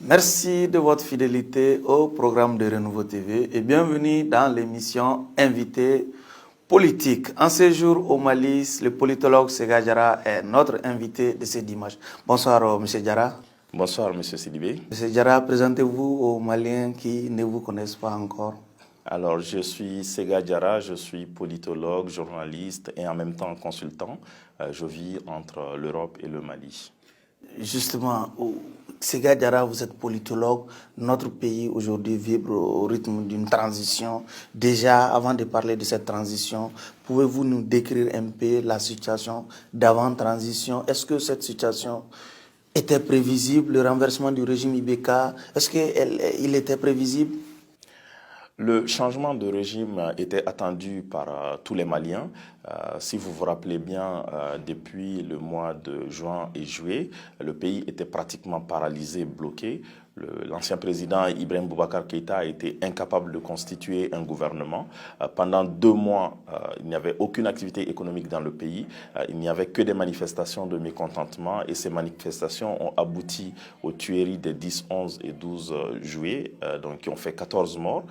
Merci de votre fidélité au programme de Renouveau TV et bienvenue dans l'émission Invité politique. En séjour au Mali, le politologue Sega Diarra est notre invité de ce dimanche. Bonsoir, M. Diarra. Bonsoir, M. Sidibé. M. Diarra, présentez-vous aux Maliens qui ne vous connaissent pas encore. Alors, je suis Sega Diarra, je suis politologue, journaliste et en même temps consultant. Je vis entre l'Europe et le Mali. Justement, Sega Diarra, vous êtes politologue. Notre pays aujourd'hui vibre au rythme d'une transition. Déjà, avant de parler de cette transition, pouvez-vous nous décrire un peu la situation d'avant-transition? Est-ce que cette situation était prévisible, le renversement du régime IBK? Est-ce qu'il était prévisible? Le changement de régime était attendu par tous les Maliens. Si vous vous rappelez bien, depuis le mois de juin et juillet, le pays était pratiquement paralysé, bloqué. L'ancien président Ibrahim Boubacar Keïta a été incapable de constituer un gouvernement. Pendant 2 mois, il n'y avait aucune activité économique dans le pays. Il n'y avait que des manifestations de mécontentement et ces manifestations ont abouti aux tueries des 10, 11 et 12 juillet, donc qui ont fait 14 morts.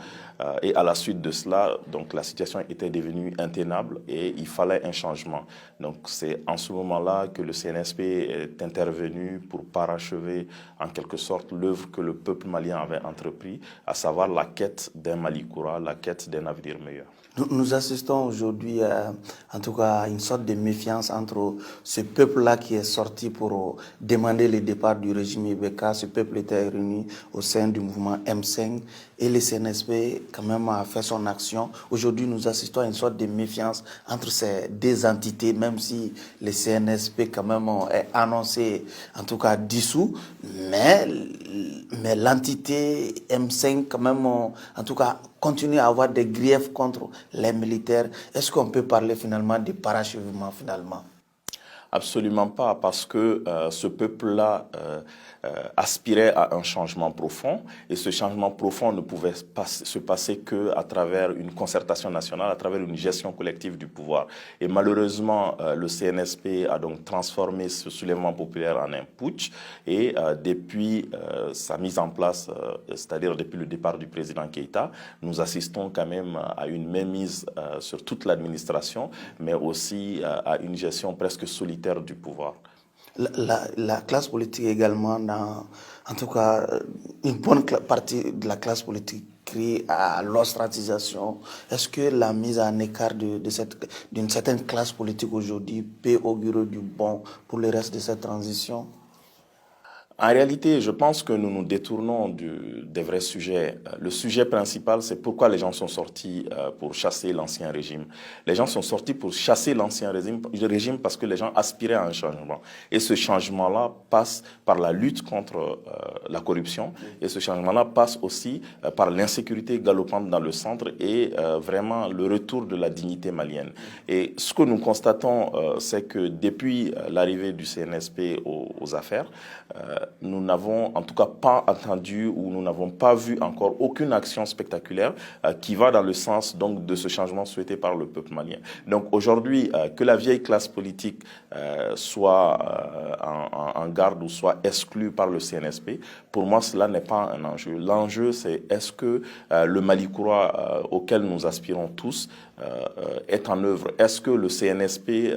Et à la suite de cela, donc, la situation était devenue intenable et il fallait un changement. Donc c'est en ce moment-là que le CNSP est intervenu pour parachever en quelque sorte l'œuvre que le peuple malien avait entrepris, à savoir la quête d'un Mali courant, la quête d'un avenir meilleur. Nous assistons aujourd'hui, en tout cas, à une sorte de méfiance entre ce peuple-là qui est sorti pour demander le départ du régime IBK. Ce peuple était réuni au sein du mouvement M5 et le CNSP quand même a fait son action. Aujourd'hui, nous assistons à une sorte de méfiance entre ces deux entités, même si le CNSP quand même est annoncé, en tout cas dissous, mais l'entité M5 quand même, en tout cas, continue à avoir des griefs contre les militaires. Est-ce qu'on peut parler finalement de parachèvement finalement? Absolument pas, parce que ce peuple-là aspirait à un changement profond et ce changement profond ne pouvait pas se passer qu'à travers une concertation nationale, à travers une gestion collective du pouvoir. Et malheureusement, le CNSP a donc transformé ce soulèvement populaire en un putsch et depuis sa mise en place, c'est-à-dire depuis le départ du président Keïta, nous assistons quand même à une mainmise sur toute l'administration, mais aussi à une gestion presque solitaire du pouvoir. La classe politique également, en tout cas, une bonne partie de la classe politique crie à l'ostracisation. Est-ce que la mise en écart d'une certaine classe politique aujourd'hui peut augurer du bon pour le reste de cette transition? En réalité, je pense que nous nous détournons des vrais sujets. Le sujet principal, c'est pourquoi les gens sont sortis pour chasser l'ancien régime. Les gens sont sortis pour chasser l'ancien régime parce que les gens aspiraient à un changement. Et ce changement-là passe par la lutte contre la corruption. Et ce changement-là passe aussi par l'insécurité galopante dans le centre et vraiment le retour de la dignité malienne. Et ce que nous constatons, c'est que depuis l'arrivée du CNSP aux affaires, nous n'avons en tout cas pas entendu ou nous n'avons pas vu encore aucune action spectaculaire qui va dans le sens donc de ce changement souhaité par le peuple malien. Donc aujourd'hui, que la vieille classe politique soit en garde ou soit exclue par le CNSP, pour moi cela n'est pas un enjeu. L'enjeu c'est est-ce que le Mali courant auquel nous aspirons tous est en œuvre? Est-ce que le CNSP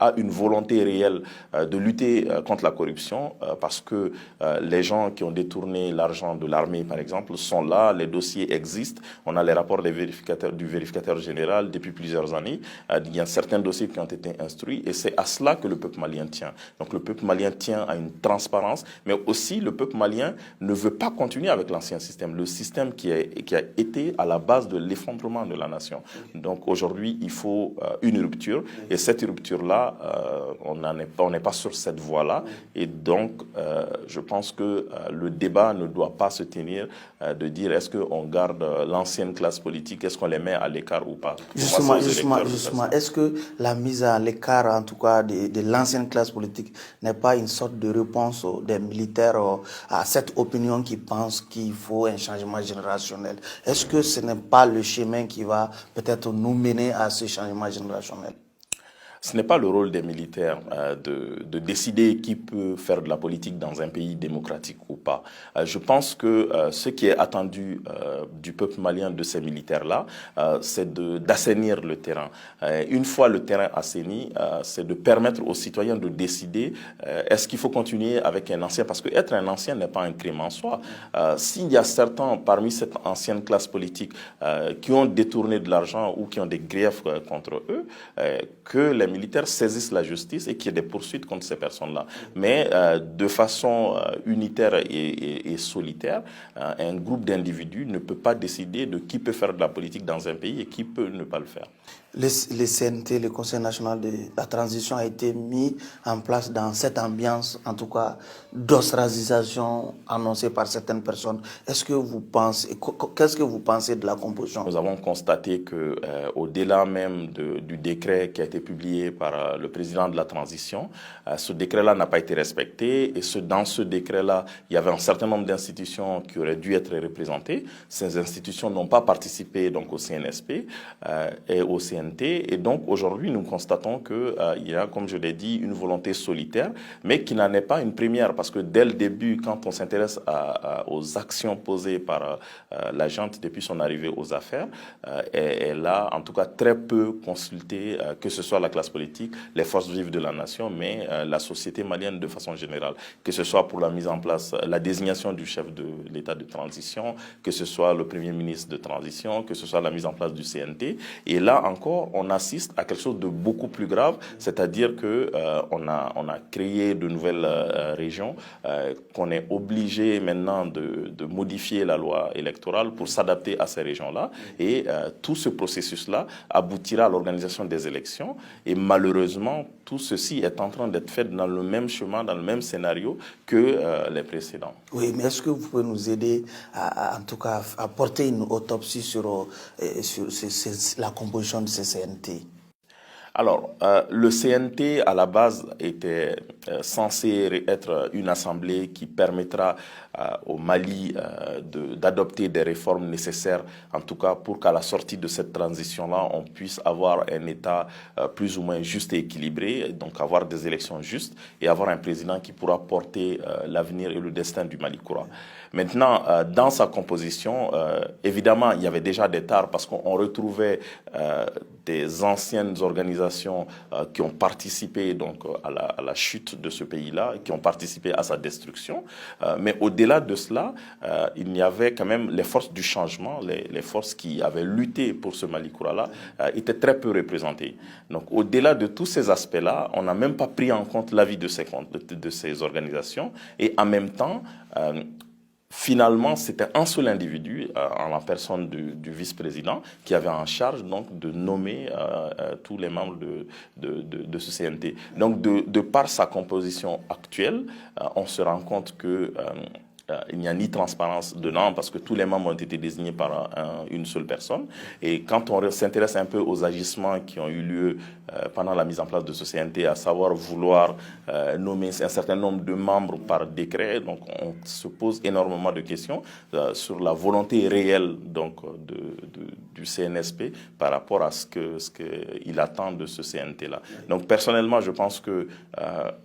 a une volonté réelle de lutter contre la corruption? Parce que les gens qui ont détourné l'argent de l'armée, par exemple, sont là, les dossiers existent. On a les rapports du vérificateur général depuis plusieurs années. Il y a certains dossiers qui ont été instruits et c'est à cela que le peuple malien tient. Donc le peuple malien tient à une transparence, mais aussi le peuple malien ne veut pas continuer avec l'ancien système, le système qui a été à la base de l'effondrement de la nation. Donc aujourd'hui, il faut une rupture et cette rupture-là, on n'est pas sur cette voie-là et donc je pense que le débat ne doit pas se tenir de dire est-ce qu'on garde l'ancienne classe politique, est-ce qu'on les met à l'écart ou pas. Justement, est-ce que la mise à l'écart, en tout cas, de l'ancienne classe politique n'est pas une sorte de réponse des militaires à cette opinion qui pense qu'il faut un changement générationnel? Est-ce que ce n'est pas le chemin qui va peut-être nous mener à ce changement générationnel? Ce n'est pas le rôle des militaires de décider qui peut faire de la politique dans un pays démocratique ou pas. Je pense que ce qui est attendu du peuple malien de ces militaires-là, c'est d'assainir le terrain. Une fois le terrain assaini, c'est de permettre aux citoyens de décider est-ce qu'il faut continuer avec un ancien, parce que être un ancien n'est pas un crime en soi. S'il y a certains parmi cette ancienne classe politique qui ont détourné de l'argent ou qui ont des griefs contre eux, que les militaires saisissent la justice et qu'il y ait des poursuites contre ces personnes-là. Mais de façon unitaire et solitaire, un groupe d'individus ne peut pas décider de qui peut faire de la politique dans un pays et qui peut ne pas le faire. Le CNT, le Conseil national de la transition, a été mis en place dans cette ambiance, en tout cas d'ostracisation annoncée par certaines personnes. Qu'est-ce que vous pensez de la composition? Nous avons constaté que, au-delà même du décret qui a été publié par le président de la transition, ce décret-là n'a pas été respecté. Et dans ce décret-là, il y avait un certain nombre d'institutions qui auraient dû être représentées. Ces institutions n'ont pas participé donc au CNSP et au CNT. Et donc aujourd'hui, nous constatons qu'il y a, comme je l'ai dit, une volonté solitaire, mais qui n'en est pas une première, parce que dès le début, quand on s'intéresse aux actions posées par la junte depuis son arrivée aux affaires, elle a en tout cas très peu consulté, que ce soit la classe politique, les forces vives de la nation, mais la société malienne de façon générale, que ce soit pour la mise en place, la désignation du chef de l'État de transition, que ce soit le Premier ministre de transition, que ce soit la mise en place du CNT. Et là encore, on assiste à quelque chose de beaucoup plus grave, c'est-à-dire que on a créé de nouvelles régions, qu'on est obligé maintenant de modifier la loi électorale pour s'adapter à ces régions-là. Et tout ce processus-là aboutira à l'organisation des élections. Et malheureusement, tout ceci est en train d'être fait dans le même chemin, dans le même scénario que les précédents. Oui, mais est-ce que vous pouvez nous aider en tout cas, à porter une autopsie sur la composition de ces CNT? Alors, le CNT, à la base, était censé être une assemblée qui permettra au Mali d'adopter des réformes nécessaires, en tout cas pour qu'à la sortie de cette transition-là, on puisse avoir un État plus ou moins juste et équilibré, donc avoir des élections justes et avoir un président qui pourra porter l'avenir et le destin du Mali courant. Maintenant, dans sa composition, évidemment, il y avait déjà des tares parce qu'on retrouvait des anciennes organisations qui ont participé donc à la chute de ce pays-là, qui ont participé à sa destruction. Mais au-delà de cela, il y avait quand même les forces du changement, les forces qui avaient lutté pour ce Mali Koura-là, étaient très peu représentées. Donc au-delà de tous ces aspects-là, on n'a même pas pris en compte l'avis de ces organisations. Et en même temps, finalement, c'était un seul individu, en la personne du vice-président, qui avait en charge donc de nommer tous les membres de ce CNT. Donc, de par sa composition actuelle, on se rend compte que il n'y a ni transparence dedans parce que tous les membres ont été désignés par une seule personne. Et quand on s'intéresse un peu aux agissements qui ont eu lieu pendant la mise en place de ce CNT, à savoir vouloir nommer un certain nombre de membres par décret, donc on se pose énormément de questions sur la volonté réelle donc, du CNSP par rapport à ce qu'il attend de ce CNT-là. Donc personnellement, je pense que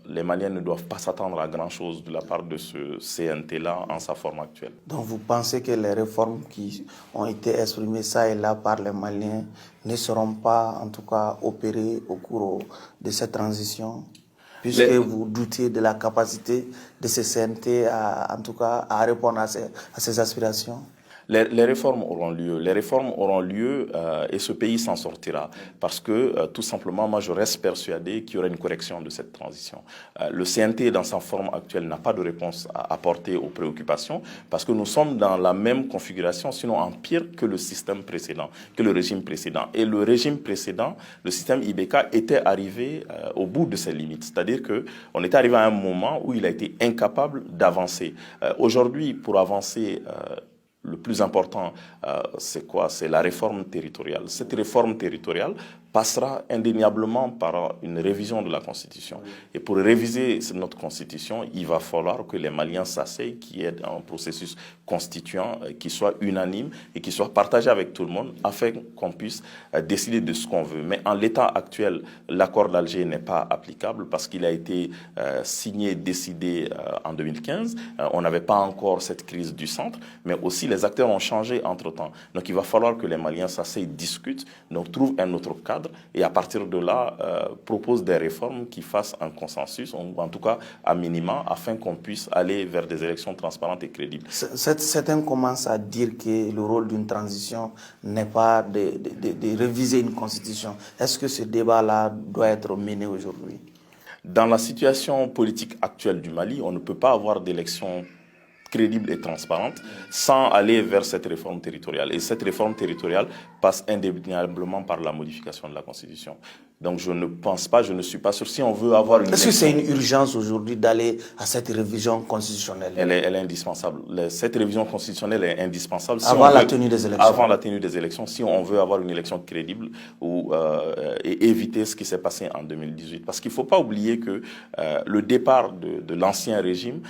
les Maliens ne doivent pas s'attendre à grand-chose de la part de ce CNT-là en sa forme actuelle. Donc vous pensez que les réformes qui ont été exprimées ça et là par les Maliens ne seront pas en tout cas opérées au cours de cette transition, puisque vous doutez de la capacité de ce CNT en tout cas à répondre à ces aspirations? Les réformes auront lieu, et ce pays s'en sortira parce que tout simplement, moi je reste persuadé qu'il y aura une correction de cette transition. Le CNT dans sa forme actuelle n'a pas de réponse à apporter aux préoccupations parce que nous sommes dans la même configuration, sinon en pire que le système précédent, que le régime précédent. Et le régime précédent, le système IBK, était arrivé au bout de ses limites. C'est-à-dire qu'on était arrivé à un moment où il a été incapable d'avancer. Aujourd'hui, pour avancer, le plus important, c'est quoi? C'est la réforme territoriale. Cette réforme territoriale passera indéniablement par une révision de la Constitution. Et pour réviser notre Constitution, il va falloir que les Maliens s'asseyent, qu'il y ait un processus constituant qui soit unanime et qui soit partagé avec tout le monde afin qu'on puisse décider de ce qu'on veut. Mais en l'état actuel, l'accord d'Alger n'est pas applicable parce qu'il a été signé, décidé en 2015. On n'avait pas encore cette crise du centre, mais aussi les acteurs ont changé entre-temps. Donc il va falloir que les Maliens s'asseyent, discutent, donc trouvent un autre cadre et à partir de là, proposent des réformes qui fassent un consensus, ou en tout cas à minima, afin qu'on puisse aller vers des élections transparentes et crédibles. Certains commencent à dire que le rôle d'une transition n'est pas de réviser une constitution. Est-ce que ce débat-là doit être mené aujourd'hui? Dans la situation politique actuelle du Mali, on ne peut pas avoir d'élections crédible et transparente sans aller vers cette réforme territoriale. Et cette réforme territoriale passe indéniablement par la modification de la Constitution. Donc je ne pense pas, je ne suis pas sûr. Si on veut avoir une... Est-ce que c'est une urgence aujourd'hui d'aller à cette révision constitutionnelle? Elle est indispensable. Cette révision constitutionnelle est indispensable. Avant la tenue des élections. Avant la tenue des élections, si on veut avoir une élection crédible et éviter ce qui s'est passé en 2018. Parce qu'il ne faut pas oublier que le départ de l'ancien régime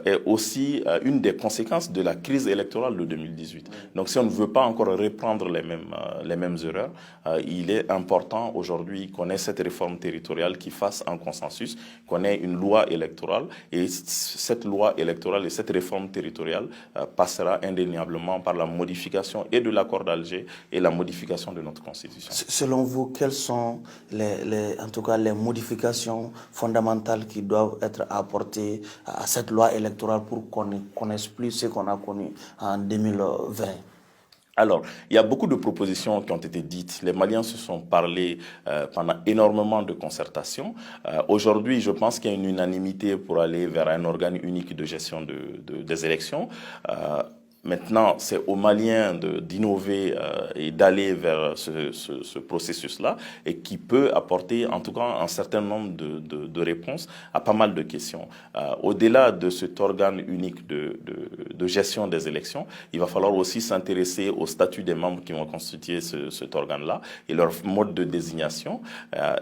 est aussi une des conséquences de la crise électorale de 2018. Donc si on ne veut pas encore reprendre les mêmes erreurs, il est important aujourd'hui qu'on ait cette réforme territoriale qui fasse un consensus, qu'on ait une loi électorale et cette loi électorale et cette réforme territoriale passera indéniablement par la modification et de l'accord d'Alger et la modification de notre constitution. Selon vous, quelles sont en tout cas les modifications fondamentales qui doivent être apportées à cette loi électorale pour qu'on ne connaisse plus ce qu'on a connu en 2020? Alors, il y a beaucoup de propositions qui ont été dites. Les Maliens se sont parlé pendant énormément de concertations. Aujourd'hui, je pense qu'il y a une unanimité pour aller vers un organe unique de gestion des élections. Maintenant, c'est aux Maliens d'innover et d'aller vers ce processus-là et qui peut apporter en tout cas un certain nombre de réponses à pas mal de questions. Au-delà de cet organe unique de gestion des élections, il va falloir aussi s'intéresser au statut des membres qui vont constituer cet organe-là et leur mode de désignation.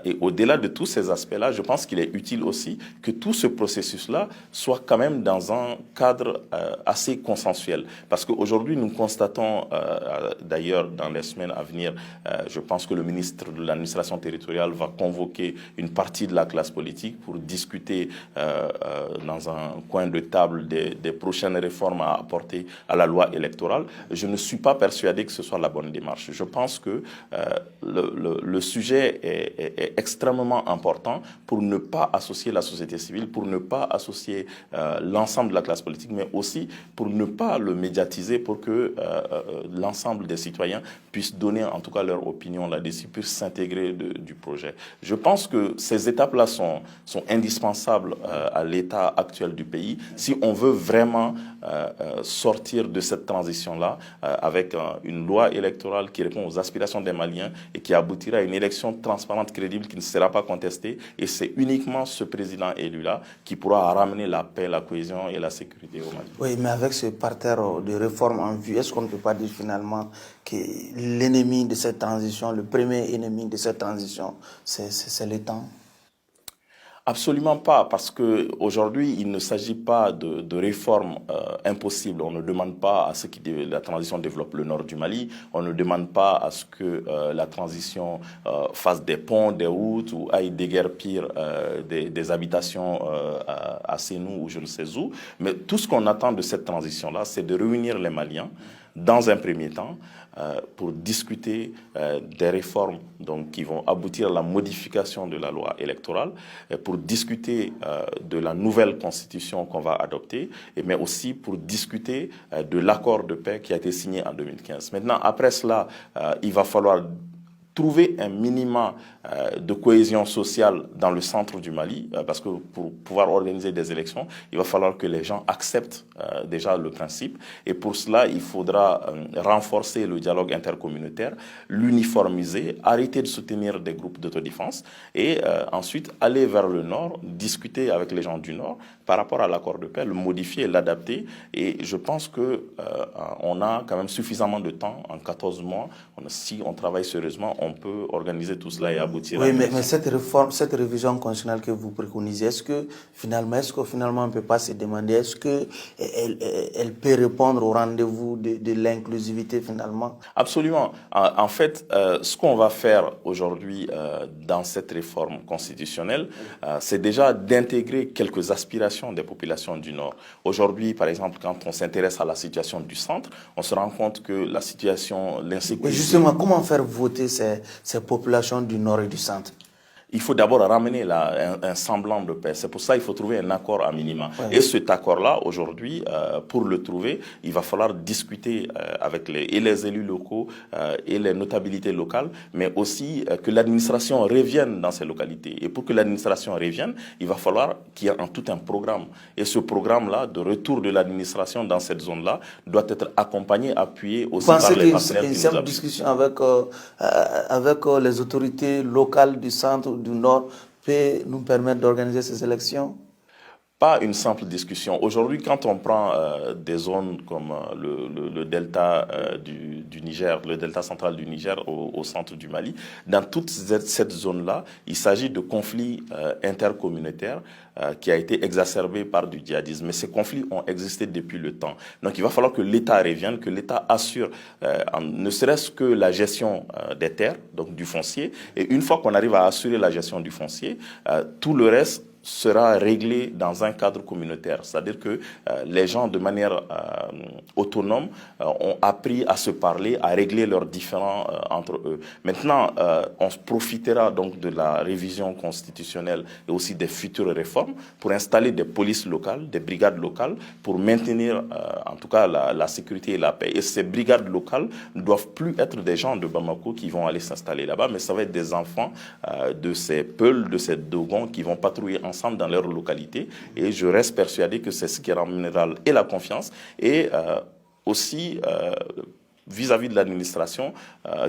Et au-delà de tous ces aspects-là, je pense qu'il est utile aussi que tout ce processus-là soit quand même dans un cadre assez consensuel. Parce qu'aujourd'hui, nous constatons, d'ailleurs, dans les semaines à venir, je pense que le ministre de l'administration territoriale va convoquer une partie de la classe politique pour discuter dans un coin de table des prochaines réformes à apporter à la loi électorale. Je ne suis pas persuadé que ce soit la bonne démarche. Je pense que le sujet est extrêmement important pour ne pas associer la société civile, pour ne pas associer l'ensemble de la classe politique, mais aussi pour ne pas le médiatiser, pour que l'ensemble des citoyens puissent donner en tout cas leur opinion là-dessus, puissent s'intégrer du projet. Je pense que ces étapes-là sont indispensables à l'état actuel du pays si on veut vraiment sortir de cette transition-là avec une loi électorale qui répond aux aspirations des Maliens et qui aboutira à une élection transparente, crédible, qui ne sera pas contestée. Et c'est uniquement ce président élu-là qui pourra ramener la paix, la cohésion et la sécurité au Mali. Oui, mais avec ce parterre de réformes en vue, est-ce qu'on ne peut pas dire finalement que l'ennemi de cette transition, le premier ennemi de cette transition, c'est le temps? Absolument pas, parce que aujourd'hui, il ne s'agit pas de réformes impossibles. On ne demande pas à ce que la transition développe le nord du Mali. On ne demande pas à ce que la transition fasse des ponts, des routes ou aille déguerpir des habitations à Sénou ou je ne sais où. Mais tout ce qu'on attend de cette transition-là, c'est de réunir les Maliens dans un premier temps pour discuter des réformes donc, qui vont aboutir à la modification de la loi électorale, pour discuter de la nouvelle constitution qu'on va adopter, mais aussi pour discuter de l'accord de paix qui a été signé en 2015. Maintenant, après cela, il va falloir trouver un minimum de cohésion sociale dans le centre du Mali, parce que pour pouvoir organiser des élections, il va falloir que les gens acceptent déjà le principe. Et pour cela, il faudra renforcer le dialogue intercommunautaire, l'uniformiser, arrêter de soutenir des groupes d'autodéfense et ensuite aller vers le nord, discuter avec les gens du nord par rapport à l'accord de paix, le modifier, l'adapter. Et je pense qu'on a quand même suffisamment de temps, en 14 mois, si on travaille sérieusement, qu'on peut organiser tout cela et aboutir à Oui, une mais élection. cette révision constitutionnelle que vous préconisez, est-ce que finalement on ne peut pas se demander, est-ce que elle peut répondre au rendez-vous de l'inclusivité finalement? Absolument. En fait, ce qu'on va faire aujourd'hui dans cette réforme constitutionnelle, c'est déjà d'intégrer quelques aspirations des populations du Nord. Aujourd'hui, par exemple, quand on s'intéresse à la situation du centre, on se rend compte que la situation, Et l'insécurité. justement, comment faire voter ces populations du Nord et du Centre? Il faut d'abord ramener un semblant de paix. C'est pour ça qu'il faut trouver un accord à minima. Ouais. Et cet accord-là, aujourd'hui, pour le trouver, il va falloir discuter avec les élus locaux et les notabilités locales, mais aussi que l'administration revienne dans ces localités. Et pour que l'administration revienne, il va falloir qu'il y ait tout un programme. Et ce programme-là, de retour de l'administration dans cette zone-là, doit être accompagné, appuyé aussi par les partenaires qui Une nous simple appuient. discussion avec les autorités locales du Centre ou du Nord peut nous permettre d'organiser ces élections? Pas une simple discussion. Aujourd'hui, quand on prend des zones comme le delta du Niger, le delta central du Niger au centre du Mali, dans toute cette zone-là, il s'agit de conflits intercommunautaires qui a été exacerbé par du djihadisme. Mais ces conflits ont existé depuis le temps. Donc il va falloir que l'État revienne, que l'État assure ne serait-ce que la gestion des terres, donc du foncier. Et une fois qu'on arrive à assurer la gestion du foncier, tout le reste sera réglé dans un cadre communautaire. C'est-à-dire que les gens, de manière autonome, ont appris à se parler, à régler leurs différends entre eux. Maintenant, on profitera donc de la révision constitutionnelle et aussi des futures réformes pour installer des polices locales, des brigades locales, pour maintenir en tout cas la sécurité et la paix. Et ces brigades locales ne doivent plus être des gens de Bamako qui vont aller s'installer là-bas, mais ça va être des enfants de ces Peuls, de ces Dogons qui vont patrouiller ensemble dans leur localité, et je reste persuadé que c'est ce qui ramènera et la confiance et aussi vis-à-vis de l'administration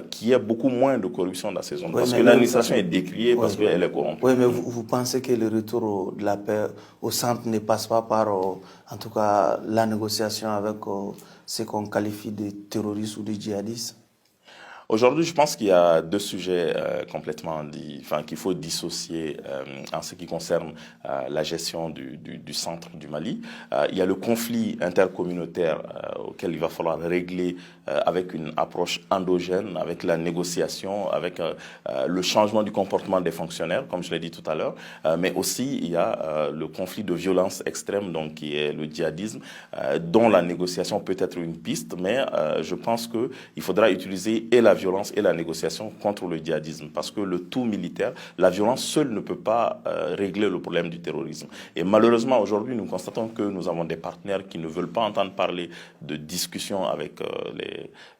qu'il y ait beaucoup moins de corruption dans ces zones, Oui, parce que l'administration est décriée parce qu'elle est corrompue. Oui, mais vous pensez que le retour de la paix au centre ne passe pas par, en tout cas, la négociation avec ce qu'on qualifie de terroristes ou de djihadistes? Aujourd'hui, je pense qu'il y a deux sujets complètement qu'il faut dissocier en ce qui concerne la gestion du centre du Mali. Il y a le conflit intercommunautaire auquel il va falloir régler avec une approche endogène, avec la négociation, avec le changement du comportement des fonctionnaires, comme je l'ai dit tout à l'heure. Mais aussi, il y a le conflit de violence extrême, donc qui est le djihadisme, dont la négociation peut être une piste, mais je pense qu'il faudra utiliser et la violence et la négociation contre le djihadisme, parce que le tout militaire, la violence seule ne peut pas régler le problème du terrorisme. Et malheureusement, aujourd'hui, nous constatons que nous avons des partenaires qui ne veulent pas entendre parler de discussion avec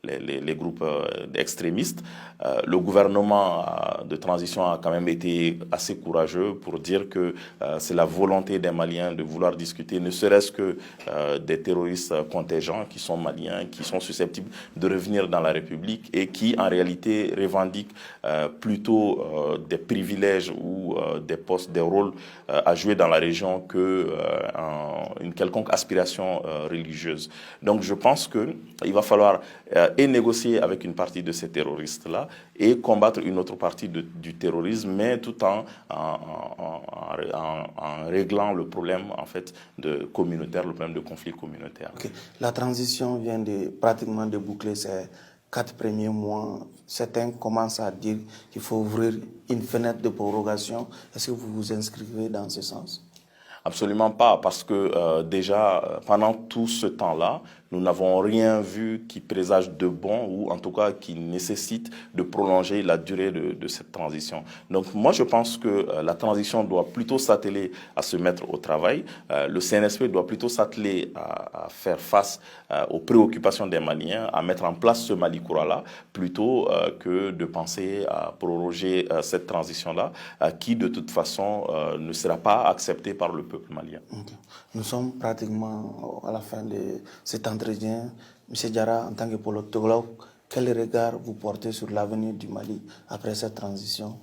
les groupes extrémistes. Le gouvernement de transition a quand même été assez courageux pour dire que c'est la volonté des Maliens de vouloir discuter, ne serait-ce que des terroristes contingents qui sont maliens, qui sont susceptibles de revenir dans la République et qui, en réalité, revendiquent plutôt des privilèges ou des postes, des rôles à jouer dans la région que une quelconque aspiration religieuse. Donc je pense qu'il va falloir et négocier avec une partie de ces terroristes-là et combattre une autre partie du terrorisme, mais tout en réglant le problème en fait communautaire, le problème de conflit communautaire. Okay. La transition vient pratiquement de boucler ces 4 premiers mois. Certains commencent à dire qu'il faut ouvrir une fenêtre de prorogation. Est-ce que vous vous inscrivez dans ce sens? Absolument pas, parce que déjà, pendant tout ce temps-là, nous n'avons rien vu qui présage de bon, ou en tout cas qui nécessite de prolonger la durée de cette transition. Donc moi, je pense que la transition doit plutôt s'atteler à se mettre au travail. Le CNSP doit plutôt s'atteler à faire face aux préoccupations des Maliens, à mettre en place ce Mali Kourala, plutôt que de penser à proroger cette transition-là, qui de toute façon ne sera pas acceptée par le peuple malien. Okay. Nous sommes pratiquement à la fin de cet entretien. M. Diarra, en tant que politologue, quel regard vous portez sur l'avenir du Mali après cette transition?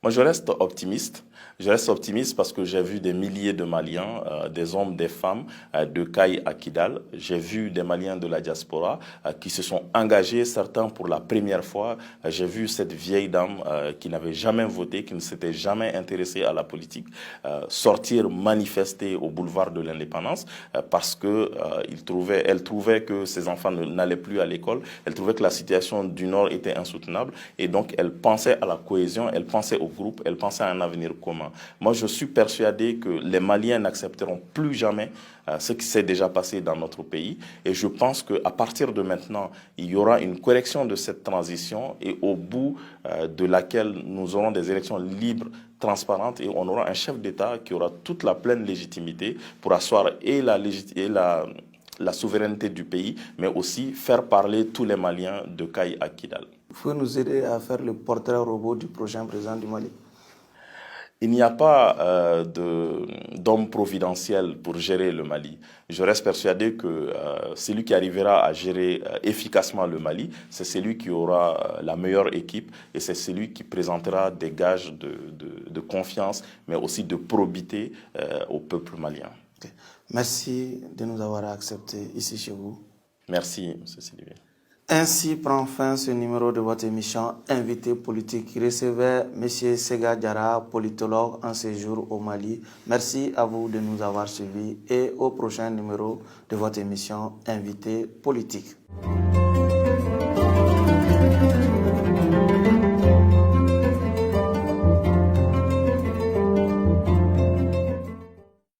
Moi, je reste optimiste. Je reste optimiste parce que j'ai vu des milliers de Maliens, des hommes, des femmes, de Caille à Kidal. J'ai vu des Maliens de la diaspora qui se sont engagés, certains pour la première fois. J'ai vu cette vieille dame qui n'avait jamais voté, qui ne s'était jamais intéressée à la politique, sortir manifester au boulevard de l'Indépendance parce que elle trouvait que ses enfants n'allaient plus à l'école. Elle trouvait que la situation du Nord était insoutenable et donc elle pensait à la cohésion, elle pensait au groupe, elle pensait à un avenir commun. Moi, je suis persuadé que les Maliens n'accepteront plus jamais ce qui s'est déjà passé dans notre pays. Et je pense qu'à partir de maintenant, il y aura une correction de cette transition et au bout de laquelle nous aurons des élections libres, transparentes et on aura un chef d'État qui aura toute la pleine légitimité pour asseoir la souveraineté du pays, mais aussi faire parler tous les Maliens de Caille à Kidal. Vous pouvez nous aider à faire le portrait robot du prochain président du Mali? Il n'y a pas d'homme providentiel pour gérer le Mali. Je reste persuadé que celui qui arrivera à gérer efficacement le Mali, c'est celui qui aura la meilleure équipe et c'est celui qui présentera des gages de confiance, mais aussi de probité au peuple malien. Okay. Merci de nous avoir acceptés ici chez vous. Merci, M. Sylvie. Ainsi prend fin ce numéro de votre émission Invité politique qui recevait M. Sega Diarra, politologue en séjour au Mali. Merci à vous de nous avoir suivis et au prochain numéro de votre émission Invité politique.